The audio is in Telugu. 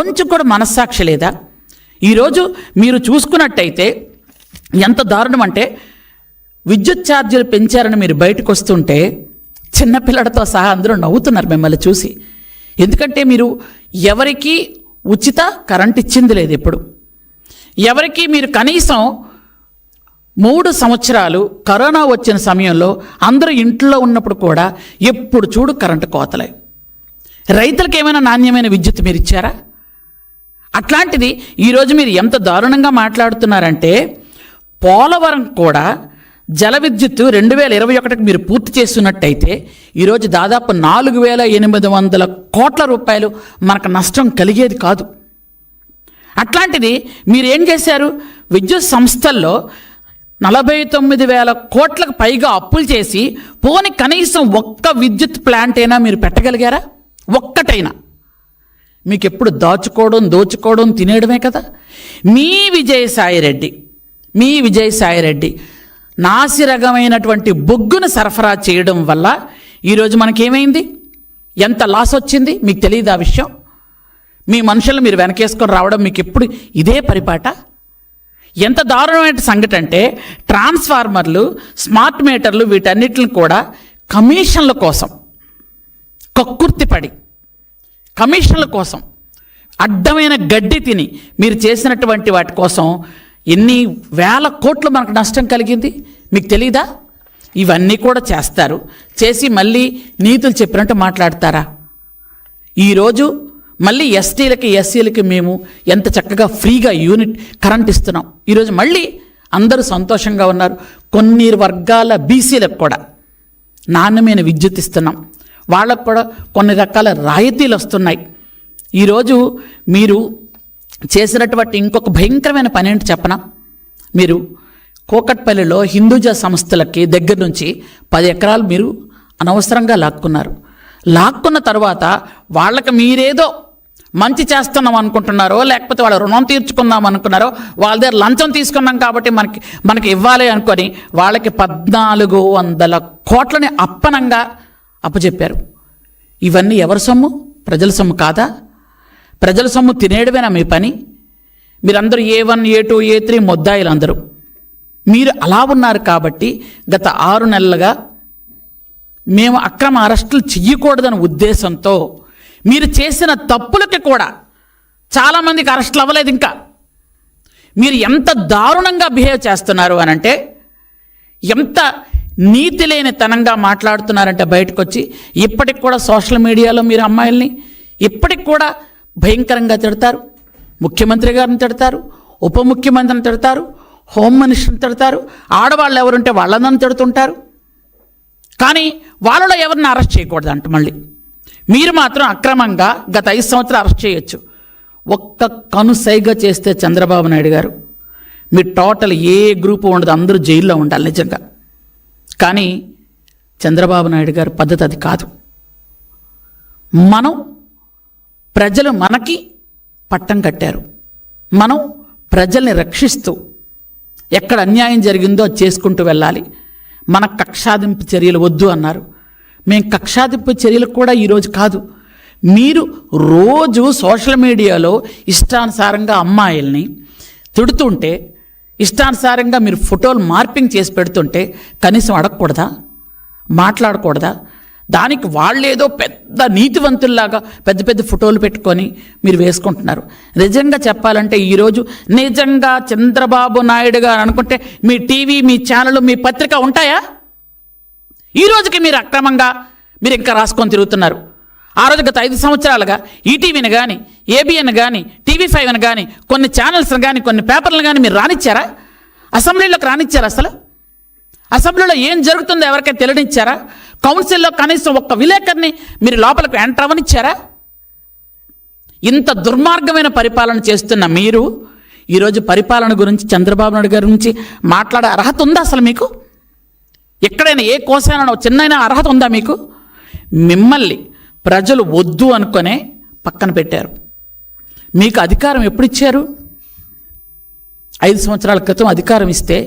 కొంచెం కూడా మనస్సాక్షి లేదా? ఈరోజు మీరు చూసుకున్నట్టయితే ఎంత దారుణం అంటే, విద్యుత్ ఛార్జీలు పెంచారని మీరు బయటకు వస్తుంటే చిన్నపిల్లలతో సహా అందరూ నవ్వుతున్నారు మిమ్మల్ని చూసి. ఎందుకంటే మీరు ఎవరికి ఉచిత కరెంట్ ఇచ్చింది లేదు. ఎప్పుడు ఎవరికి మీరు కనీసం 3 సంవత్సరాలు కరోనా వచ్చిన సమయంలో అందరూ ఇంట్లో ఉన్నప్పుడు కూడా ఎప్పుడు చూడు కరెంటు కోతలే. రైతులకు ఏమైనా నాణ్యమైన విద్యుత్ మీరు ఇచ్చారా? అట్లాంటిది ఈరోజు మీరు ఎంత దారుణంగా మాట్లాడుతున్నారంటే, పోలవరం కూడా జల విద్యుత్తు 2021కి మీరు పూర్తి చేస్తున్నట్టయితే ఈరోజు దాదాపు 4,800 కోట్ల రూపాయలు మనకు నష్టం కలిగేది కాదు. అట్లాంటిది మీరు ఏం చేశారు? విద్యుత్ సంస్థల్లో 49,000 కోట్లకు పైగా అప్పులు చేసి పోని కనీసం ఒక్క విద్యుత్ ప్లాంట్ అయినా మీరు పెట్టగలిగారా? ఒక్కటైనా. మీకు ఎప్పుడు దోచుకోవడం తినేయడమే కదా. మీ విజయసాయిరెడ్డి నాసిరకమైనటువంటి బొగ్గును సరఫరా చేయడం వల్ల ఈరోజు మనకేమైంది? ఎంత లాస్ వచ్చింది మీకు తెలియదు ఆ విషయం? మీ మనుషులు మీరు వెనకేసుకొని రావడం మీకు ఎప్పుడు ఇదే పరిపాట? ఎంత దారుణమైన సంఘటన అంటే, ట్రాన్స్ఫార్మర్లు, స్మార్ట్ మీటర్లు వీటన్నిటిని కూడా కమిషన్ల కోసం కక్కుర్తిపడి కమిషన్ల కోసం అడ్డమైన గడ్డి తిని మీరు చేసినటువంటి వాటి కోసం ఎన్ని వేల కోట్లు మనకు నష్టం కలిగింది మీకు తెలీదా? ఇవన్నీ కూడా చేస్తారు. చేసి మళ్ళీ నీతులు చెప్పినట్టు మాట్లాడతారా? ఈరోజు మళ్ళీ ఎస్టీలకి ఎస్సీలకి మేము ఎంత చక్కగా ఫ్రీగా యూనిట్ కరెంట్ ఇస్తున్నాం. ఈరోజు మళ్ళీ అందరూ సంతోషంగా ఉన్నారు. కొన్ని వర్గాల బీసీలకు కూడా నాణ్యమైన విద్యుత్ ఇస్తున్నాం. వాళ్ళకు కూడా కొన్ని రకాల రాయితీలు వస్తున్నాయి. ఈరోజు మీరు చేసినటువంటి ఇంకొక భయంకరమైన పని ఏంటి చెప్పనా? మీరు కోకట్పల్లిలో హిందూజా సంస్థలకి దగ్గర నుంచి 10 ఎకరాలు మీరు అనవసరంగా లాక్కున్నారు. లాక్కున్న తర్వాత వాళ్ళకి మీరేదో మంచి చేస్తున్నాం అనుకుంటున్నారో, లేకపోతే వాళ్ళ రుణం తీర్చుకుందాం అనుకున్నారో, వాళ్ళ దగ్గర లంచం తీసుకున్నాం కాబట్టి మనకి ఇవ్వాలి అనుకొని వాళ్ళకి 1,400 కోట్లని అప్పనంగా అప్పచెప్పారు. ఇవన్నీ ఎవరి సొమ్ము? ప్రజల సొమ్ము కాదా? ప్రజల సొమ్ము తినేయడమేనా మీ పని? మీరందరూ A1, A2, A3 ముద్దాయిలు అందరూ. మీరు అలా ఉన్నారు కాబట్టి గత 6 నెలలుగా మేము అక్రమ అరెస్టులు చెయ్యకూడదనే ఉద్దేశంతో మీరు చేసిన తప్పులకి కూడా చాలామందికి అరెస్టులు అవ్వలేదు. ఇంకా మీరు ఎంత దారుణంగా బిహేవ్ చేస్తున్నారు అని అంటే, ఎంత నీతి లేని తనంగా మాట్లాడుతున్నారంటే బయటకు వచ్చి ఇప్పటికి కూడా సోషల్ మీడియాలో మీరు అమ్మాయిల్ని ఇప్పటికి కూడా భయంకరంగా తిడతారు. ముఖ్యమంత్రి గారిని తిడతారు, ఉప ముఖ్యమంత్రిని తిడతారు, హోమ్ మినిస్టర్ని తిడతారు, ఆడవాళ్ళు ఎవరుంటే వాళ్ళందరిని తిడుతుంటారు. కానీ వాళ్ళలో ఎవరిని అరెస్ట్ చేయకూడదు అంట. మళ్ళీ మీరు మాత్రం అక్రమంగా గత 5 సంవత్సరాలు అరెస్ట్ చేయొచ్చు. ఒక్క కనుసైగా చేస్తే చంద్రబాబు నాయుడు గారు మీరు టోటల్ ఏ గ్రూపు ఉండదు, అందరూ జైల్లో ఉండాలి నిజంగా. కానీ చంద్రబాబు నాయుడు గారు పద్ధతి అది కాదు. ప్రజలు మనకి పట్టం కట్టారు. మనం ప్రజల్ని రక్షిస్తూ ఎక్కడ అన్యాయం జరిగిందో చేసుకుంటూ వెళ్ళాలి. మన కక్షాదింపు చర్యలు వద్దు అన్నారు. మేము కక్షాదింపు చర్యలు కూడా ఈరోజు కాదు. మీరు రోజు సోషల్ మీడియాలో ఇష్టానుసారంగా అమ్మాయిల్ని తిడుతుంటే, ఇష్టానుసారంగా మీరు ఫోటోలు మార్పింగ్ చేసి పెడుతుంటే కనీసం అడగకూడదా? మాట్లాడకూడదా? దానికి వాళ్ళేదో పెద్ద నీతివంతుల్లాగా పెద్ద పెద్ద ఫోటోలు పెట్టుకొని మీరు వేసుకుంటున్నారు. నిజంగా చెప్పాలంటే ఈరోజు నిజంగా చంద్రబాబు నాయుడు గారు అనుకుంటే మీ టీవీ, మీ ఛానల్, మీ పత్రిక ఉంటాయా? ఈ రోజుకి మీరు అక్రమంగా మీరు ఇంకా రాసుకొని తిరుగుతున్నారు. ఆ రోజు గత 5 సంవత్సరాలుగా ఈటీవీని కానీ, ఏబిఎన్ కానీ, TV5 కానీ, కొన్ని ఛానల్స్ని కానీ, కొన్ని పేపర్లు కానీ మీరు రానిచ్చారా? అసెంబ్లీలోకి రానిచ్చారా? అసలు అసెంబ్లీలో ఏం జరుగుతుందో ఎవరికైనా తెలియనిచ్చారా? కౌన్సిల్లో కనీసం ఒక్క విలేకరిని మీరు లోపలికి ఎంటర్ అవ్వనిచ్చారా? ఇంత దుర్మార్గమైన పరిపాలన చేస్తున్న మీరు ఈరోజు పరిపాలన గురించి, చంద్రబాబు నాయుడు గారి గురించి మాట్లాడే అర్హత ఉందా అసలు మీకు? ఎక్కడైనా ఏ కోసైనా చిన్నైనా అర్హత ఉందా మీకు? మిమ్మల్ని ప్రజలు వద్దు అనుకునే పక్కన పెట్టారు. మీకు అధికారం ఎప్పుడు ఇచ్చారు? 5 సంవత్సరాల క్రితం అధికారం ఇస్తే